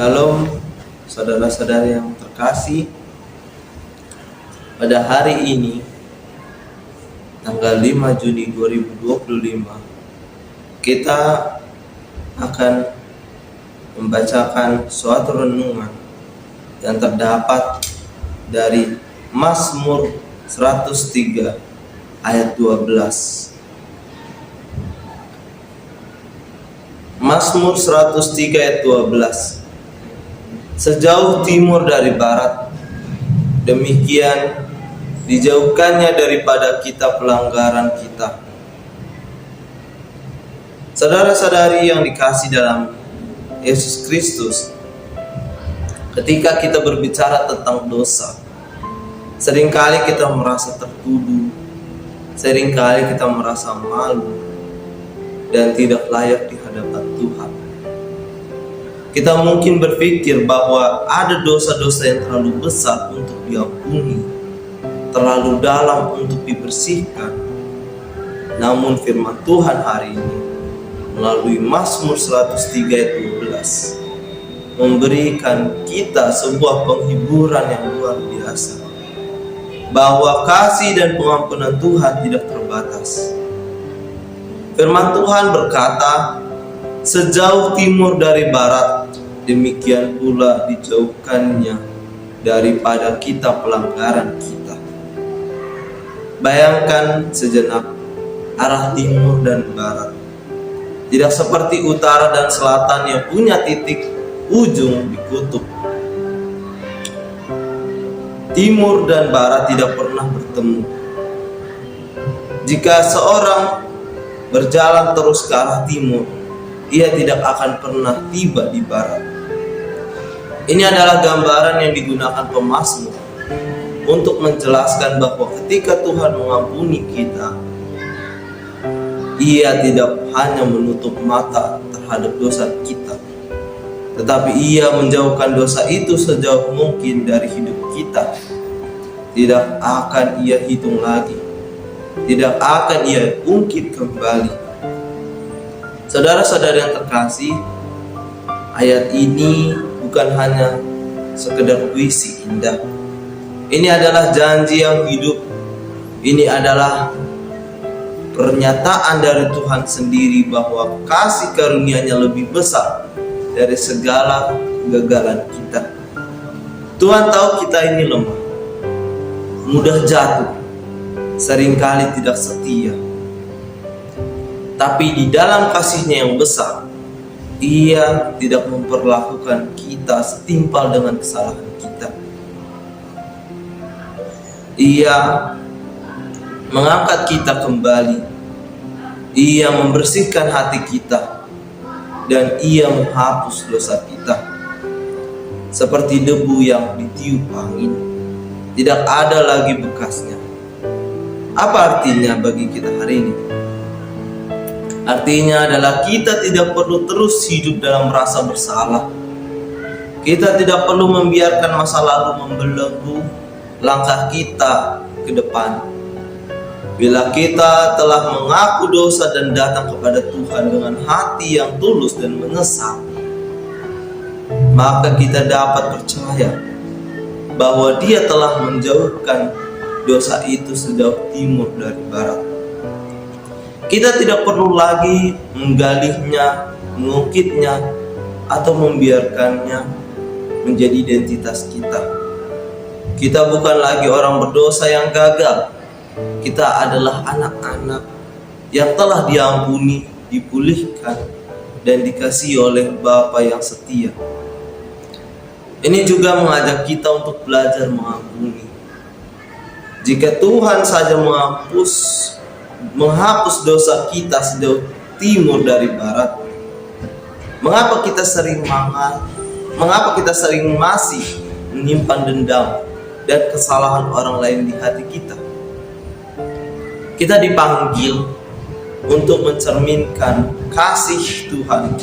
Shalom, saudara-saudari yang terkasih. Pada hari ini, tanggal 5 Juni 2025, kita akan membacakan suatu renungan yang terdapat dari Mazmur 103 ayat 12. Mazmur 103 ayat 12. Sejauh timur dari barat, demikian dijauhkannya daripada kita pelanggaran kita. Saudara-saudari yang dikasihi dalam Yesus Kristus, ketika kita berbicara tentang dosa, seringkali kita merasa tertuduh, seringkali kita merasa malu dan tidak layak di hadapan Tuhan. Kita mungkin berpikir bahwa ada dosa-dosa yang terlalu besar untuk diampuni, terlalu dalam untuk dibersihkan. Namun firman Tuhan hari ini melalui Mazmur 103 ayat 12 memberikan kita sebuah penghiburan yang luar biasa, bahwa kasih dan pengampunan Tuhan tidak terbatas. Firman Tuhan berkata, sejauh timur dari barat, demikian pula dijauhkannya daripada kita pelanggaran kita. Bayangkan sejenak, arah timur dan barat tidak seperti utara dan selatan yang punya titik ujung di kutub. Timur dan barat tidak pernah bertemu. Jika seorang berjalan terus ke arah timur, ia tidak akan pernah tiba di barat. Ini adalah gambaran yang digunakan pemazmur untuk menjelaskan bahwa ketika Tuhan mengampuni kita, ia tidak hanya menutup mata terhadap dosa kita, tetapi ia menjauhkan dosa itu sejauh mungkin dari hidup kita. Tidak akan ia hitung lagi, tidak akan ia ungkit kembali. Saudara-saudara yang terkasih, ayat ini bukan hanya sekedar puisi indah. Ini adalah janji yang hidup. Ini adalah pernyataan dari Tuhan sendiri bahwa kasih karunia-Nya lebih besar dari segala kegagalan kita. Tuhan tahu kita ini lemah, mudah jatuh, seringkali tidak setia. Tapi di dalam kasih-Nya yang besar, Ia tidak memperlakukan kita setimpal dengan kesalahan kita. Ia mengangkat kita kembali. Ia membersihkan hati kita, dan Ia menghapus dosa kita. Seperti debu yang ditiup angin, tidak ada lagi bekasnya. Apa artinya bagi kita hari ini? Artinya adalah kita tidak perlu terus hidup dalam rasa bersalah. Kita tidak perlu membiarkan masa lalu membelenggu langkah kita ke depan. Bila kita telah mengaku dosa dan datang kepada Tuhan dengan hati yang tulus dan menyesal, maka kita dapat percaya bahwa Dia telah menjauhkan dosa itu sejauh timur dari barat. Kita tidak perlu lagi menggalinya, mengungkitnya, atau membiarkannya menjadi identitas kita. Kita bukan lagi orang berdosa yang gagal. Kita adalah anak-anak yang telah diampuni, dipulihkan, dan dikasihi oleh Bapa yang setia. Ini juga mengajak kita untuk belajar mengampuni. Jika Tuhan saja menghapus dosa kita sejauh timur dari barat, mengapa kita sering masih menyimpan dendam dan kesalahan orang lain di hati kita? Kita dipanggil untuk mencerminkan kasih Tuhan,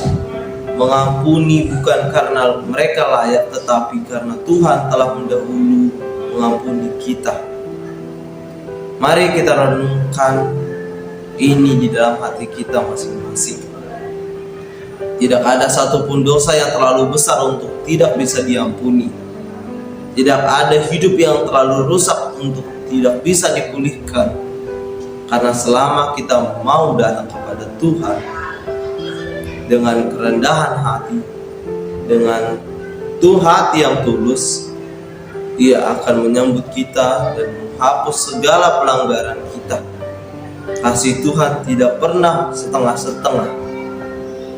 mengampuni bukan karena mereka layak, tetapi karena Tuhan telah mendahulu mengampuni kita. Mari kita renungkan ini di dalam hati kita masing-masing. Tidak ada satupun dosa yang terlalu besar untuk tidak bisa diampuni. Tidak ada hidup yang terlalu rusak untuk tidak bisa dipulihkan. Karena selama kita mau datang kepada Tuhan dengan kerendahan hati, dengan hati yang tulus, Ia akan menyambut kita dan menghapus segala pelanggaran kita. Kasih Tuhan tidak pernah setengah-setengah.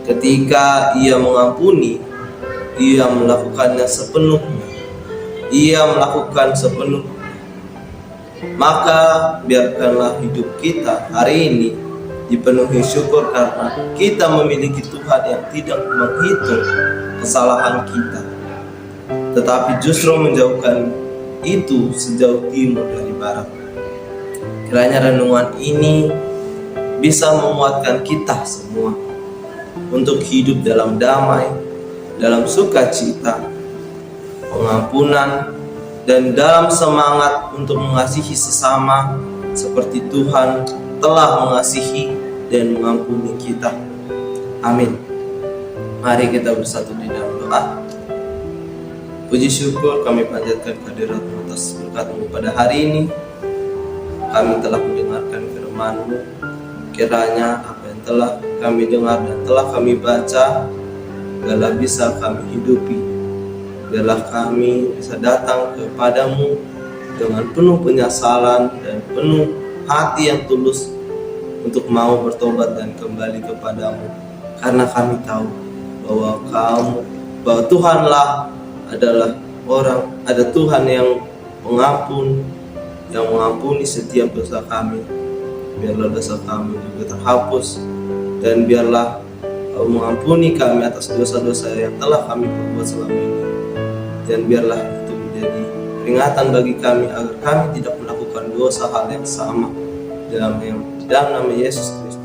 Ketika Ia mengampuni, Ia melakukannya sepenuhnya. Ia melakukan sepenuhnya. Maka biarkanlah hidup kita hari ini dipenuhi syukur karena kita memiliki Tuhan yang tidak menghitung kesalahan kita, tetapi justru menjauhkan itu sejauh timur dari barat. Kiranya renungan ini bisa menguatkan kita semua untuk hidup dalam damai, dalam sukacita, pengampunan, dan dalam semangat untuk mengasihi sesama seperti Tuhan telah mengasihi dan mengampuni kita. Amin. Mari kita bersatu di dalam doa. Puji syukur kami panjatkan kehadirat-Mu atas berkat-Mu pada hari ini. Kami telah mendengarkan firman-Mu. Kiranya apa yang telah kami dengar dan telah kami baca biarlah bisa kami hidupi. Biarlah kami bisa datang kepadamu dengan penuh penyesalan dan penuh hati yang tulus untuk mau bertobat dan kembali kepadamu. Karena kami tahu bahwa Tuhanlah adalah ada Tuhan yang mengampuni setiap dosa kami. Biarlah dosa kami juga terhapus, dan biarlah Kau mengampuni kami atas dosa-dosa yang telah kami perbuat selama ini. Dan biarlah itu menjadi peringatan bagi kami agar kami tidak melakukan dosa hal yang sama dalam nama Yesus Kristus.